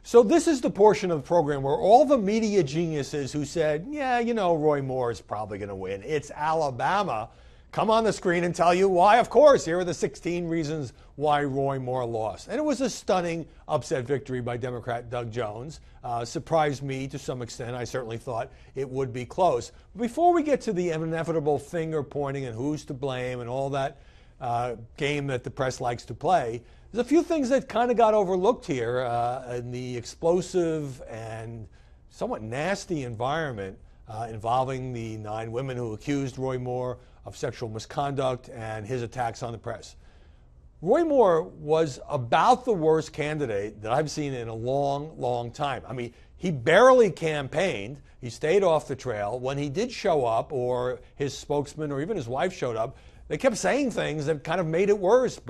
So this is the portion of the program where all the media geniuses who said, yeah, you know, Roy Moore is probably going to win. It's Alabama. Come on the screen and tell you why. Of course, here are the 16 reasons why Roy Moore lost. And it was a stunning upset victory by Democrat Doug Jones. Surprised me to some extent. I certainly thought it would be close. Before we get to the inevitable finger pointing and who's to blame and all that game that the press likes to play, there's a few things that kind of got overlooked here in the explosive and somewhat nasty environment involving the 9 women who accused Roy Moore of sexual misconduct and his attacks on the press. Roy Moore was about the worst candidate that I've seen in a long, long time. I mean, he barely campaigned. He stayed off the trail. When he did show up, or his spokesman or even his wife showed up, they kept saying things that kind of made it worse,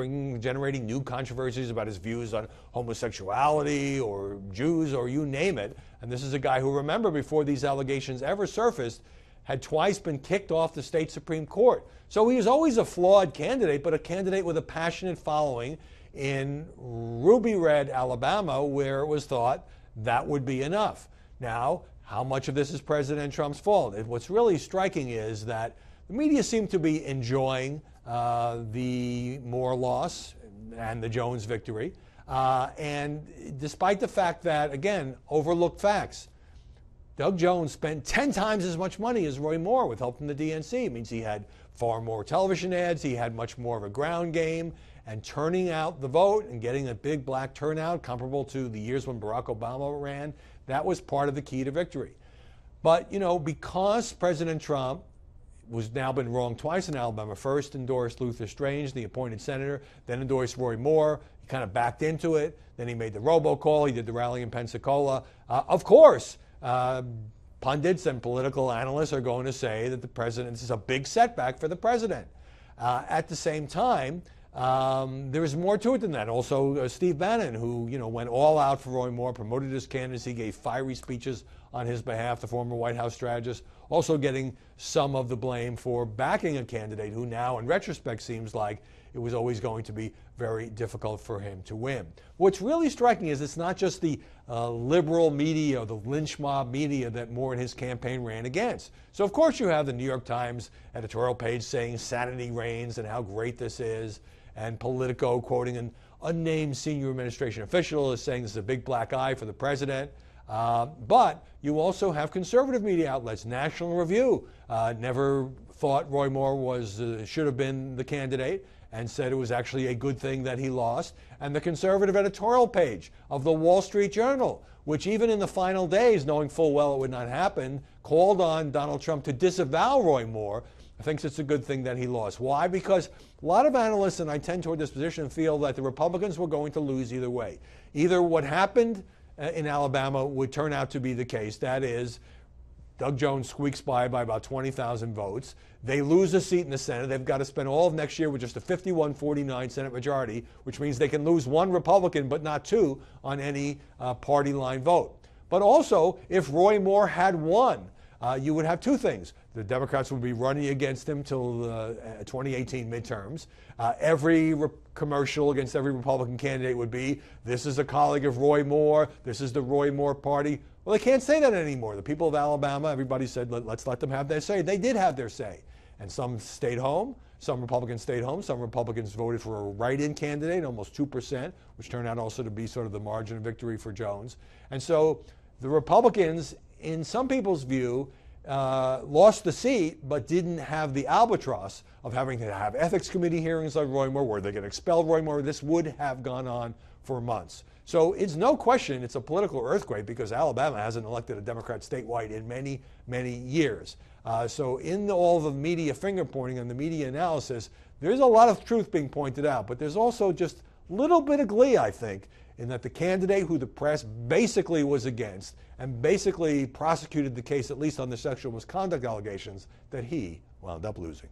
generating new controversies about his views on homosexuality or Jews or you name it. And this is a guy who, remember, before these allegations ever surfaced, had twice been kicked off the state Supreme Court. So he was always a flawed candidate, but a candidate with a passionate following in ruby red Alabama, where it was thought that would be enough. Now, how much of this is President Trump's fault? What's really striking is that the media seem to be enjoying the Moore loss and the Jones victory. And despite the fact that, again, overlooked facts, Doug Jones spent 10 times as much money as Roy Moore with help from the DNC. It means he had far more television ads, he had much more of a ground game, and turning out the vote and getting a big black turnout comparable to the years when Barack Obama ran, that was part of the key to victory. But, you know, because President Trump was now been wrong twice in Alabama, first endorsed Luther Strange, the appointed senator, then endorsed Roy Moore, he kind of backed into it, then he made the robocall, he did the rally in Pensacola. Of course, pundits and political analysts are going to say that the president, this is a big setback for the president. At the same time, there is more to it than that. Also, Steve Bannon, who went all out for Roy Moore, promoted his candidacy, gave fiery speeches on his behalf, the former White House strategist, also getting some of the blame for backing a candidate who now, in retrospect, seems like it was always going to be very difficult for him to win. What's really striking is it's not just the liberal media or the lynch mob media that Moore and his campaign ran against. So, of course, you have the New York Times editorial page saying sanity reigns and how great this is, and Politico quoting an unnamed senior administration official as saying this is a big black eye for the president. But you also have conservative media outlets. National Review never thought Roy Moore should have been the candidate and said it was actually a good thing that he lost. And the conservative editorial page of the Wall Street Journal, which even in the final days, knowing full well it would not happen, called on Donald Trump to disavow Roy Moore, thinks it's a good thing that he lost. Why? Because a lot of analysts, and I tend toward this position, feel that the Republicans were going to lose either way. Either what happened in Alabama would turn out to be the case. That is, Doug Jones squeaks by about 20,000 votes. They lose a seat in the Senate. They've got to spend all of next year with just a 51-49 Senate majority, which means they can lose one Republican but not two on any party line vote. But also, if Roy Moore had won, you would have two things. The Democrats would be running against him till the 2018 midterms. Every commercial against every Republican candidate would be, this is a colleague of Roy Moore, this is the Roy Moore party. Well, they can't say that anymore. The people of Alabama, everybody said, let's let them have their say. They did have their say. And some stayed home. Some Republicans stayed home. Some Republicans voted for a write-in candidate, almost 2%, which turned out also to be sort of the margin of victory for Jones. And so the Republicans, in some people's view, lost the seat, but didn't have the albatross of having to have ethics committee hearings on Roy Moore. Were they going to expel Roy Moore? This would have gone on for months. So it's no question it's a political earthquake because Alabama hasn't elected a Democrat statewide in many, many years. So in all the media finger pointing and the media analysis, there's a lot of truth being pointed out, but there's also just a little bit of glee, I think, in that the candidate who the press basically was against and basically prosecuted the case, at least on the sexual misconduct allegations, that he wound up losing.